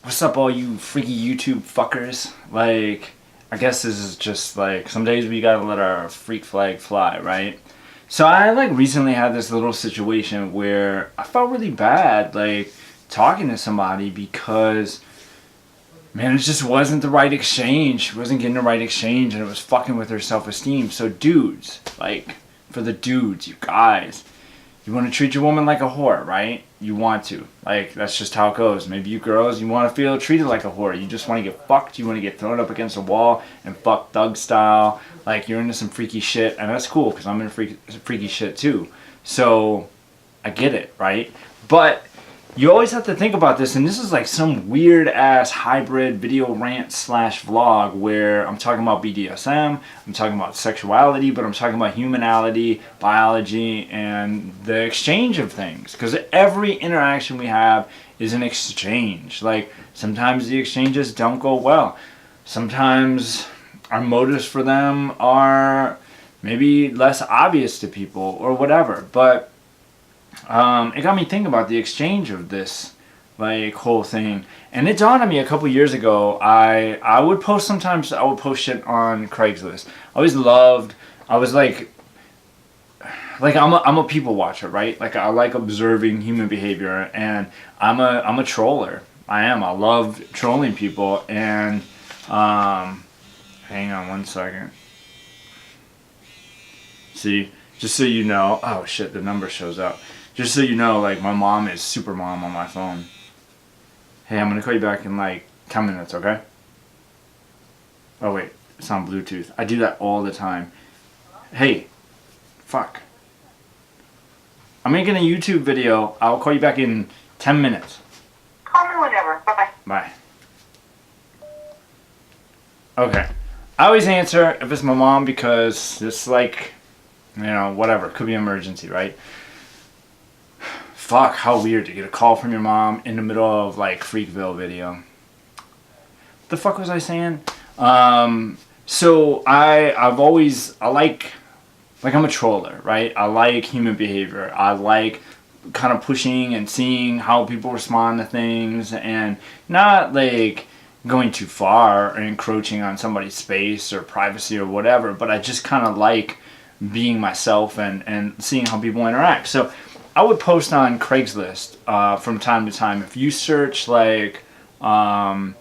What's up, all you freaky YouTube fuckers? Like, I guess this is just like, some days we gotta let our freak flag fly, right? So I like recently had this little situation where I felt really bad, like, talking to somebody because, man, it just wasn't the right exchange. She wasn't getting the right exchange, and it was fucking with her self-esteem. So dudes, like, for the dudes, you guys, you want to treat your woman like a whore, right? You want to. Like, that's just how it goes. Maybe you girls, you want to feel treated like a whore. You just want to get fucked. You want to get thrown up against a wall and fuck thug style. Like, you're into some freaky shit. And that's cool, because I'm into freaky shit, too. So, I get it, right? But you always have to think about this, and this is like some weird ass hybrid video rant slash vlog where I'm talking about BDSM, I'm talking about sexuality, but I'm talking about humanality, biology, and the exchange of things. Because every interaction we have is an exchange. Like, sometimes the exchanges don't go well. Sometimes our motives for them are maybe less obvious to people or whatever. But it got me thinking about the exchange of this, like, whole thing. And it dawned on me a couple years ago. I would post sometimes. I would post shit on Craigslist. I always loved. I was like I'm a people watcher, right? Like, I like observing human behavior, and I'm a troller. I am. I love trolling people. And hang on one second. See, just so you know. Oh shit, the number shows up. Just so you know, like, my mom is super mom on my phone. Hey, I'm gonna call you back in like 10 minutes, okay? Oh wait, it's on Bluetooth. I do that all the time. Hey, fuck. I'm making a YouTube video. I'll call you back in 10 minutes. Call me whenever. Bye-bye. Bye. Okay. I always answer if it's my mom because it's like, you know, whatever. Could be an emergency, right? Fuck, how weird to get a call from your mom in the middle of, like, Freakville video. What the fuck was I saying? So I've always, I like, I'm a troller, right? I like human behavior. I like kind of pushing and seeing how people respond to things, and not, like, going too far or encroaching on somebody's space or privacy or whatever, but I just kind of like being myself and seeing how people interact. So I would post on Craigslist from time to time. If you search like guy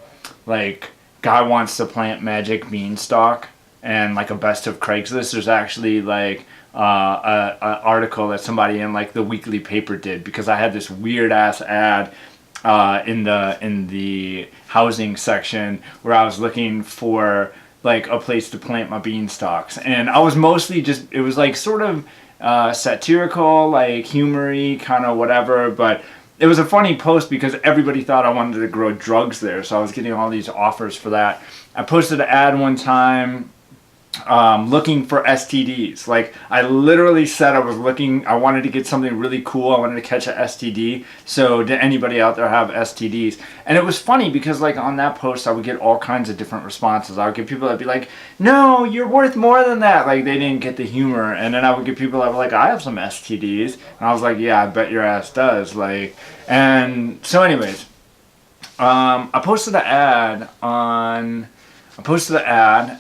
wants to plant magic beanstalk and like a best of Craigslist, there's actually like a article that somebody in like the weekly paper did, because I had this weird ass ad in the housing section where I was looking for like a place to plant my beanstalks, and I was mostly just, it was like sort of satirical, like humory, kind of whatever, but it was a funny post because everybody thought I wanted to grow drugs there, so I was getting all these offers for that. I posted an ad one time looking for STDs. Like, I literally said I wanted to get something really cool. I wanted to catch a STD. So did anybody out there have STDs? And it was funny because, like, on that post I would get all kinds of different responses. I would get people that would be like, no, you're worth more than that. Like, they didn't get the humor. And then I would get people that were like, I have some STDs. And I was like, yeah, I bet your ass does. Like, and so anyways, I posted an ad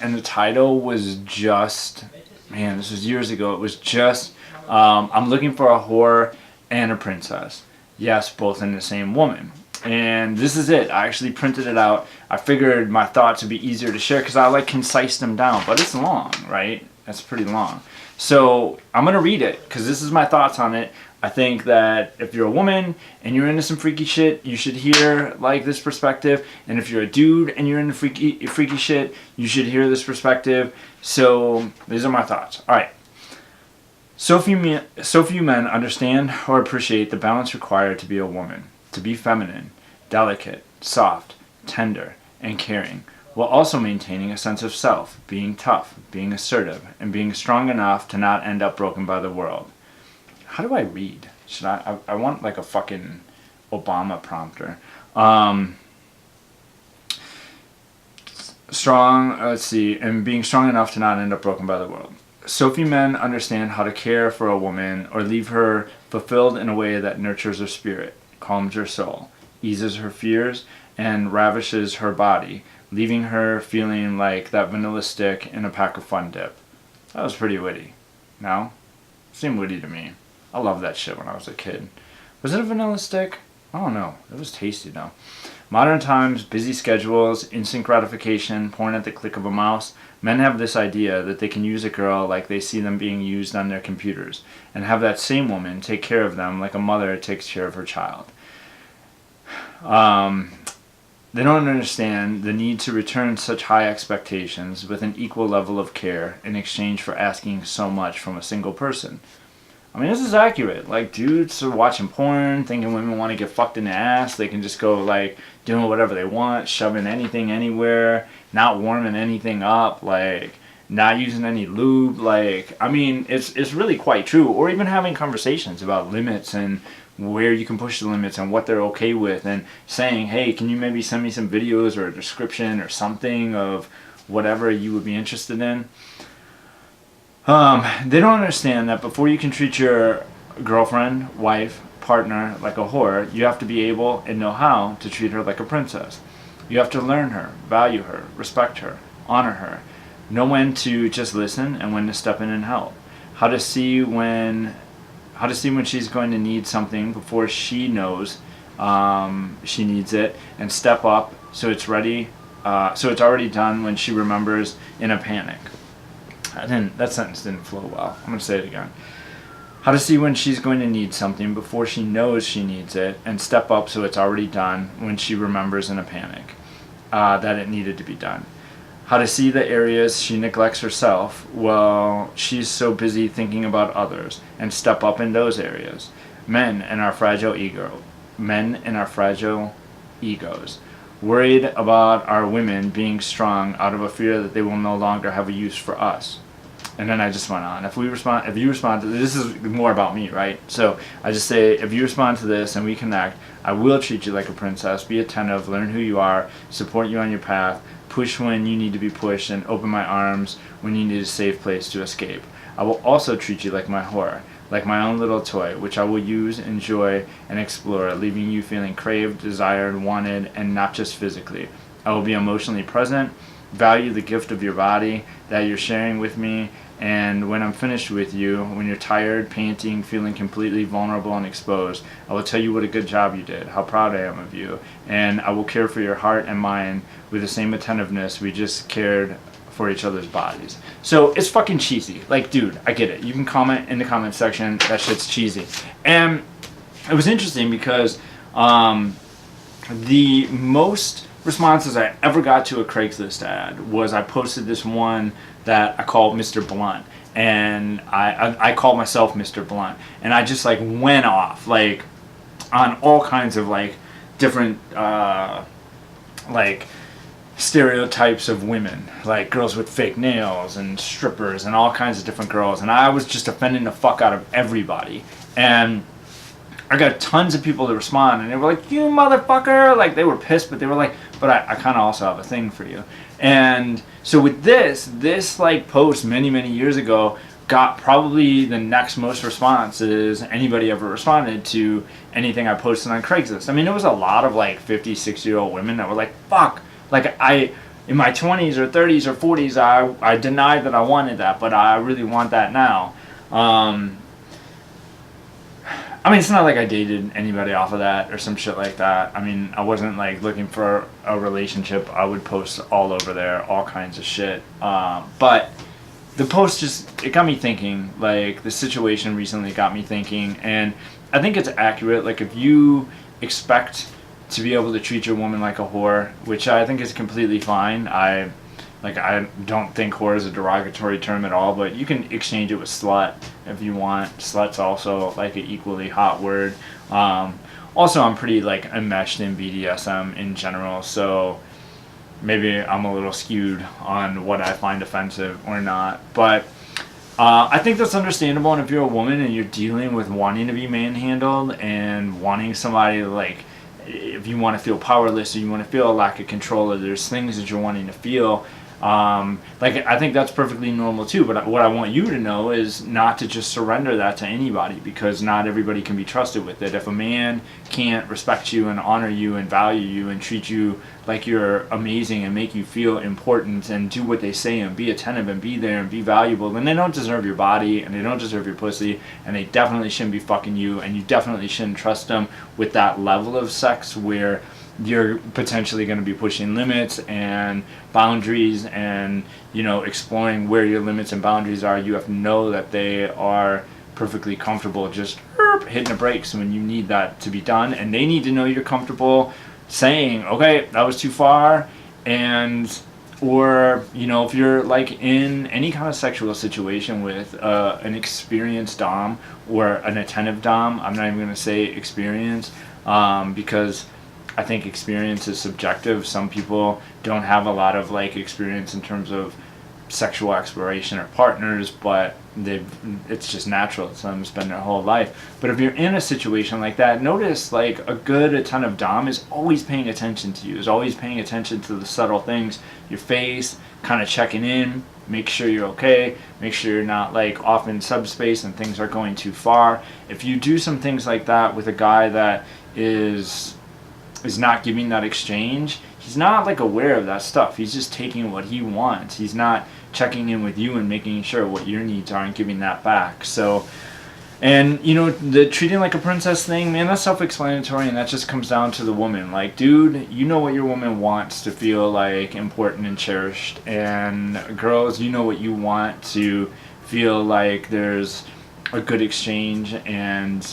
and the title was just, man, this was years ago. It was just, I'm looking for a whore and a princess. Yes, both in the same woman. And this is it. I actually printed it out. I figured my thoughts would be easier to share because I like concise them down. But it's long, right? That's pretty long. So I'm going to read it because this is my thoughts on it. I think that if you're a woman and you're into some freaky shit, you should hear like this perspective. And if you're a dude and you're into freaky shit, you should hear this perspective. So these are my thoughts. All right. So few men understand or appreciate the balance required to be a woman, to be feminine, delicate, soft, tender, and caring, while also maintaining a sense of self, being tough, being assertive, and being strong enough to not end up broken by the world. How do I read? Should I want like a fucking Obama prompter. Strong, let's see, and being strong enough to not end up broken by the world. So few men understand how to care for a woman or leave her fulfilled in a way that nurtures her spirit, calms her soul, eases her fears, and ravishes her body, leaving her feeling like that vanilla stick in a pack of Fun Dip. That was pretty witty. No? Seemed witty to me. I loved that shit when I was a kid. Was it a vanilla stick? I don't know. It was tasty though. Modern times, busy schedules, instant gratification, porn at the click of a mouse. Men have this idea that they can use a girl like they see them being used on their computers, and have that same woman take care of them like a mother takes care of her child. They don't understand the need to return such high expectations with an equal level of care in exchange for asking so much from a single person. I mean, this is accurate. Like, dudes are watching porn, thinking women want to get fucked in the ass. They can just go, like, doing whatever they want, shoving anything anywhere, not warming anything up, like, not using any lube. Like, I mean, it's really quite true. Or even having conversations about limits and where you can push the limits and what they're okay with, and saying, hey, can you maybe send me some videos or a description or something of whatever you would be interested in. They don't understand that before you can treat your girlfriend, wife, partner like a whore, you have to be able and know how to treat her like a princess. You have to learn her, value her, respect her, honor her, know when to just listen and when to step in and help. How to see when she's going to need something before she knows she needs it, and step up so it's ready, so it's already done when she remembers in a panic. That sentence didn't flow well. I'm going to say it again. How to see when she's going to need something before she knows she needs it, and step up so it's already done when she remembers in a panic that it needed to be done. How to see the areas she neglects herself while she's so busy thinking about others, and step up in those areas. Men and our fragile egos. Worried about our women being strong out of a fear that they will no longer have a use for us. And then I just went on. If you respond to this, is more about me, right? So I just say, if you respond to this and we connect, I will treat you like a princess, be attentive, learn who you are, support you on your path, push when you need to be pushed, and open my arms when you need a safe place to escape. I will also treat you like my whore, like my own little toy, which I will use, enjoy, and explore, leaving you feeling craved, desired, wanted, and not just physically. I will be emotionally present, value the gift of your body that you're sharing with me, and when I'm finished with you, when you're tired, panting, feeling completely vulnerable and exposed, I will tell you what a good job you did, how proud I am of you, and I will care for your heart and mind with the same attentiveness we just cared for each other's bodies. So it's fucking cheesy. Like, dude, I get it. You can comment in the comment section, that shit's cheesy. And it was interesting because the most responses I ever got to a Craigslist ad was I posted this one that I called Mr. Blunt, and I called myself Mr. Blunt, and I just like went off like on all kinds of like different like stereotypes of women, like girls with fake nails and strippers and all kinds of different girls, and I was just offending the fuck out of everybody. And I got tons of people to respond, and they were like, you motherfucker, like they were pissed, but they were like, but I kind of also have a thing for you. And so with this like post many years ago got probably the next most responses anybody ever responded to anything I posted on Craigslist. I mean, it was a lot of like 50, 60-year-old women that were like, fuck, like in my 20s or 30s or 40s, I denied that I wanted that, but I really want that now. I mean, it's not like I dated anybody off of that or some shit like that. I mean, I wasn't like looking for a relationship. I would post all over there, all kinds of shit. But the post it got me thinking. Like, the situation recently got me thinking, and I think it's accurate. Like, if you expect to be able to treat your woman like a whore, which I think is completely fine. I don't think whore is a derogatory term at all, but you can exchange it with slut if you want. Slut's also like an equally hot word. Also, I'm pretty like enmeshed in BDSM in general, so maybe I'm a little skewed on what I find offensive or not. But I think that's understandable, and if you're a woman and you're dealing with wanting to be manhandled and wanting somebody to like, if you want to feel powerless or you want to feel a lack of control, or there's things that you're wanting to feel, Like, I think that's perfectly normal too, but what I want you to know is not to just surrender that to anybody, because not everybody can be trusted with it. If a man can't respect you and honor you and value you and treat you like you're amazing and make you feel important and do what they say and be attentive and be there and be valuable, then they don't deserve your body and they don't deserve your pussy, and they definitely shouldn't be fucking you, and you definitely shouldn't trust them with that level of sex where you're potentially going to be pushing limits and boundaries and, you know, exploring where your limits and boundaries are. You have to know that they are perfectly comfortable just hitting the brakes when you need that to be done, and they need to know you're comfortable saying, okay, that was too far. And or, you know, if you're like in any kind of sexual situation with an experienced dom or an attentive dom, I'm not even going to say experience, because I think experience is subjective. Some people don't have a lot of like experience in terms of sexual exploration or partners, but it's just natural to them to spend their whole life. But if you're in a situation like that, notice like a good attentive dom is always paying attention to you, is always paying attention to the subtle things, your face, kind of checking in, make sure you're okay, make sure you're not like off in subspace and things are going too far. If you do some things like that with a guy that is not giving that exchange, he's not like aware of that stuff. He's just taking what he wants. He's not checking in with you and making sure what your needs are and giving that back. So, and you know, the treating like a princess thing, man, that's self-explanatory, and that just comes down to the woman. Like, dude, you know what your woman wants to feel like important and cherished, and girls, you know what you want to feel like there's a good exchange, and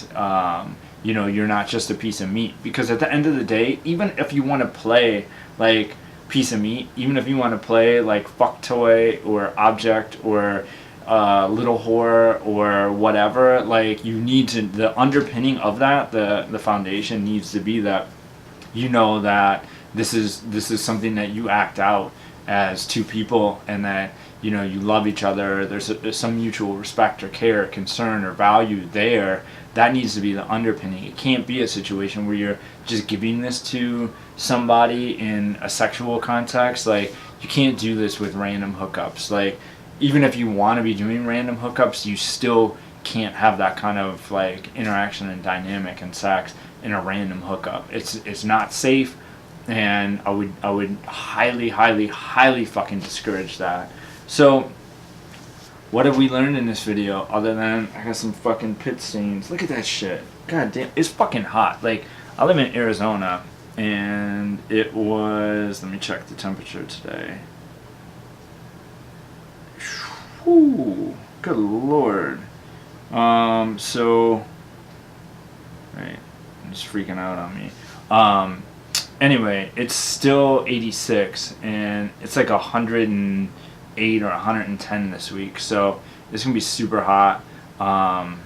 you know, you're not just a piece of meat. Because at the end of the day, even if you want to play like piece of meat, even if you want to play like fuck toy or object or little whore or whatever, like you need to, the underpinning of that, the foundation needs to be that you know that this is something that you act out as two people, and that, you know, you love each other, there's some mutual respect or care, concern or value there. That needs to be the underpinning. It can't be a situation where you're just giving this to somebody in a sexual context. Like, you can't do this with random hookups. Like, even if you want to be doing random hookups, you still can't have that kind of like interaction and dynamic and sex in a random hookup. It's not safe, and I would highly fucking discourage that. So, what have we learned in this video other than I got some fucking pit stains? Look at that shit. God damn, it's fucking hot. Like, I live in Arizona, and it was, let me check the temperature today. Whew, good lord. So, right, it's freaking out on me. Anyway, it's still 86, and it's like 108 or 110 this week, so it's gonna be super hot, and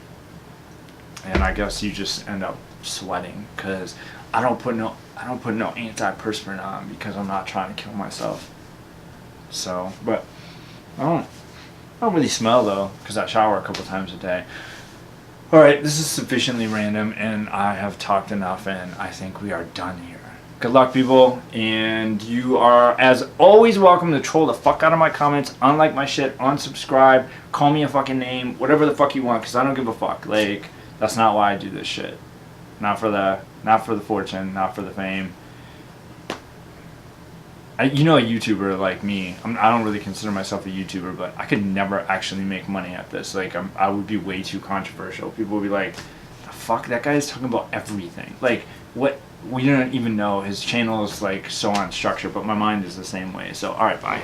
I guess you just end up sweating, because I don't put no antiperspirant on because I'm not trying to kill myself. So, but I don't really smell though, because I shower a couple times a day. Alright, this is sufficiently random, and I have talked enough, and I think we are done here. Good luck, people, and you are, as always, welcome to troll the fuck out of my comments, unlike my shit, unsubscribe, call me a fucking name, whatever the fuck you want, because I don't give a fuck. Like, that's not why I do this shit. Not for the fortune, not for the fame. You know, a YouTuber like me, I don't really consider myself a YouTuber, but I could never actually make money at this. Like, I would be way too controversial. People would be like, the fuck, that guy is talking about everything. Like, what? We don't even know. His channel is like so unstructured, but my mind is the same way. So, alright, bye.